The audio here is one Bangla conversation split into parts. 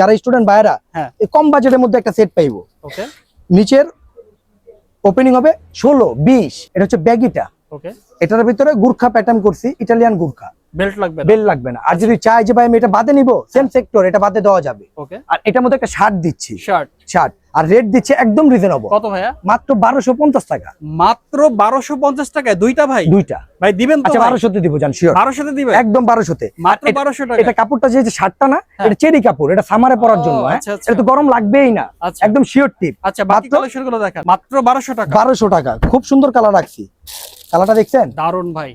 যারা স্টুডেন্ট ভাইরা এই কম বাজেটের মধ্যে একটা সেট পাইবো। ওকে, নিচের ওপেনিং হবে 16-20, এটা হচ্ছে ব্যাগিটা। ওকে, এটার ভিতরে গুর্খা প্যাটার্ন করছি, ইটালিয়ান গুর্খা। বেল্ট লাগবে না? বেল লাগবে না। আর যদি চাই যে ভাই আমি এটা বাদে নিব, সেম সেক্টর, এটা বাদে দেওয়া যাবে। ওকে, আর এটার মধ্যে একটা শার্ট দিচ্ছি, শার্ট আর রেট দিচ্ছে একদম রিজনেবল। কত ভাইয়া? মাত্র 1250 টাকা। মাত্র 1250 টাকায় দুইটা ভাই? দুইটা ভাই দিবেন তো? আচ্ছা 1200 তে দিব, জান শিওর 1200 তে দিবেন? একদম 1200 তে। মাত্র 1200 টাকা। এটা কাপড়টা যে শার্টটা না, এটা চেরি কাপড়, এটা সামারে পরার জন্য। হ্যাঁ, আচ্ছা, আচ্ছা। এটা তো গরম লাগবেই না, আচ্ছা। একদম শিওর টিপ। আচ্ছা, বাকি কালেকশন গুলো দেখান। মাত্র 1200 টাকা। 1200 টাকা। খুব সুন্দর কালার রাখছি। কালারটা দেখছেন? দারুন ভাই।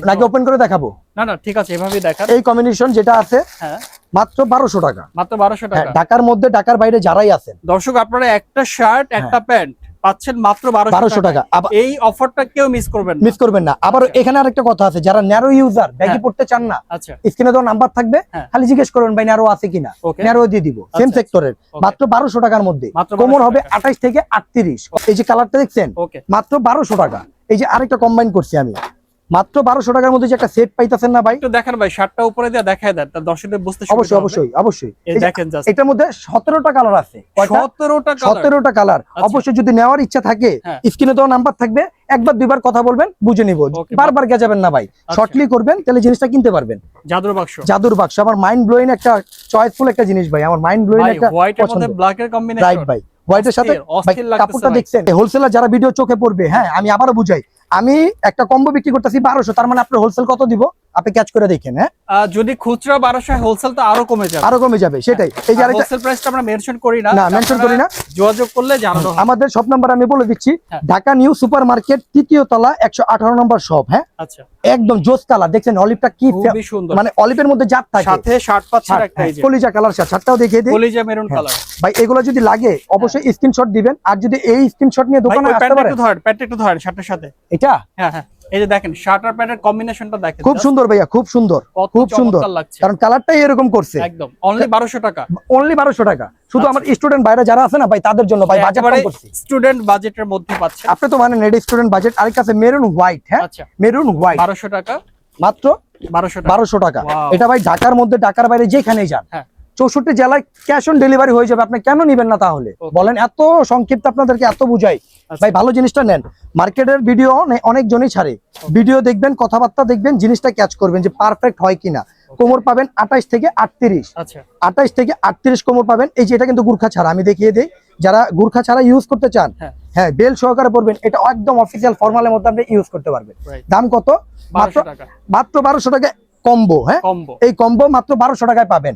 নাকি ওপেন করে দেখাবো? না না, ঠিক আছে, এভাবেই দেখান। এই কম্বিনেশন যেটা আছে, হ্যাঁ, মাত্র 1200 টাকা। মাত্র 1200 হ্যাঁ, টাকা। ঢাকার মধ্যে, ঢাকার বাইরে যারাই আছেন দর্শক, আপনারা একটা শার্ট একটা প্যান্ট পাচ্ছেন মাত্র 1200 টাকা। এই অফারটা কেউ মিস করবেন না, মিস করবেন না। আবার এখানে আরেকটা কথা আছে, যারা ন্যারো ইউজার, ব্যাগি পড়তে চান না, আচ্ছা, স্ক্রিনে তো নাম্বার থাকবে, খালি জিজ্ঞেস করবেন ভাই ন্যারো আছে কিনা, ন্যারো দিয়ে দিব। সেম সেক্টরের, মাত্র 1200 টাকার মধ্যে। কোমর হবে 28 থেকে 38। এই যে কালারটা দেখছেন, মাত্র 1200 টাকা। এই যে আরেকটা কম্বাইন করছি আমি, মাত্র 1200 টাকার মধ্যে যে একটা সেট পাইতাছেন না ভাই। একটু দেখেন ভাই, শার্টটা উপরে দিয়ে দেখায় দেন, তার দর্শকদের বুঝতে সুবিধা হবে। অবশ্যই অবশ্যই অবশ্যই। এই দেখেন জাস্ট, এটার মধ্যে 17টা কালার আছে। 17টা কালার। অবশ্যই যদি নেওয়ার ইচ্ছা থাকে, স্ক্রিনে তো নাম্বার থাকবে, একবার দুইবার কথা বলবেন, বুঝে নিব। বারবার গেজাবেন না ভাই, শর্টলি করবেন, তাহলে জিনিসটা কিনতে পারবেন। জাদুর বাক্স, জাদুর বাক্স। আমার মাইন্ড ব্লোয়িং একটা চয়েসফুল একটা জিনিস ভাই, আমার মাইন্ড ব্লোয়িং একটা হোয়াইটের মধ্যে ব্ল্যাকের কম্বিনেশন। রাইট ভাই, হোয়াইটের সাথে কাপড়টা দেখছেন, হোলসেলার যারা ভিডিও চোখে পড়বে। হ্যাঁ, আমি আবারও বুঝাই, আমি একটা কম্বো বিক্রি করতেছি 1200, তার মানে আপনার হোলসেল কত দিব আপনি ক্যাচ করে দেখেন। হ্যাঁ, যদি খুচরা 1200, হোলসেল তো আরো কমে যাবে, আরো কমে যাবে। সেটাই। এই যে আরেকটা হোলসেল প্রাইসটা আমরা মেনশন করি না, না মেনশন করি না, যোগাযোগ করলে জানানো হবে। আমাদের শপ নাম্বার আমি বলে দিচ্ছি, ঢাকা নিউ সুপার মার্কেট, 3য় তলা, 118 নম্বর শপ। হ্যাঁ, আচ্ছা, একদম জোস কালার। দেখছেন অলিভটা কি খুবই সুন্দর, মানে অলিভের মধ্যে জাত থাকে, সাথে শার্ট পাচ্ছেন একটা, এই যে কলিজা কালার শার্ট। শার্টটাও দেখিয়ে দিই, কলিজা মেরুন কালার। ভাই এগুলো যদি লাগে অবশ্যই স্ক্রিনশট দিবেন। আর যদি এই স্ক্রিনশট নিয়ে দোকানে আসতে পারেন, প্যান্ট একটু ধরেন শার্টের সাথে। এটা হ্যাঁ হ্যাঁ, এই যে দেখেন শার্ট আর প্যান্টের কম্বিনেশনটা দেখেন, খুব সুন্দর ভাইয়া, খুব সুন্দর, খুব সুন্দর লাগছে। কারণ কালারটাই এরকম করছে। একদম অনলি 1200 টাকা। অনলি 1200 টাকা। শুধু আমার স্টুডেন্ট ভাইরা যারা আছে না ভাই, তাদের জন্য ভাই বাজেট কম করছি। স্টুডেন্ট বাজেটের মধ্যে পাচ্ছেন। আপনি তো মানে নেট স্টুডেন্ট বাজেট। আরেক আছে মেরুন হোয়াইট। হ্যাঁ, মেরুন হোয়াইট 1200 টাকা, মাত্র 1200 টাকা। এটা ভাই ঢাকার মধ্যে, ঢাকার বাইরে যেখানেই যান, 64 জেলায় ক্যাশ অন ডেলিভারি হয়ে যাবে। আপনি কেন নিবেন না তাহলে বলেন? এত সংক্ষিপ্ত আপনাদেরকে এত বুঝাই ভাই, ভালো জিনিসটা নেন। মার্কেটের ভিডিও অনেক জনই ছাড়ে, ভিডিও দেখবেন, কথাবার্তা দেখবেন, জিনিসটা ক্যাচ করবেন যে পারফেক্ট হয় কিনা। কোমর পাবেন 28 থেকে 38। আচ্ছা, 28 থেকে 38 কোমর পাবেন। এই যে এটা কিন্তু গুর্খা ছাড়া, আমি দেখিয়ে দিই, যারা গুর্খা ছাড়া ইউজ করতে চান, হ্যাঁ বেল সহকারে পড়বেন। এটা একদম অফিসিয়াল ফর্মালের মধ্যে আপনি ইউজ করতে পারবেন। দাম কত? মাত্র 1200 টাকা কম্বো। হ্যাঁ, এই কম্বো মাত্র 1200 টাকায় পাবেন।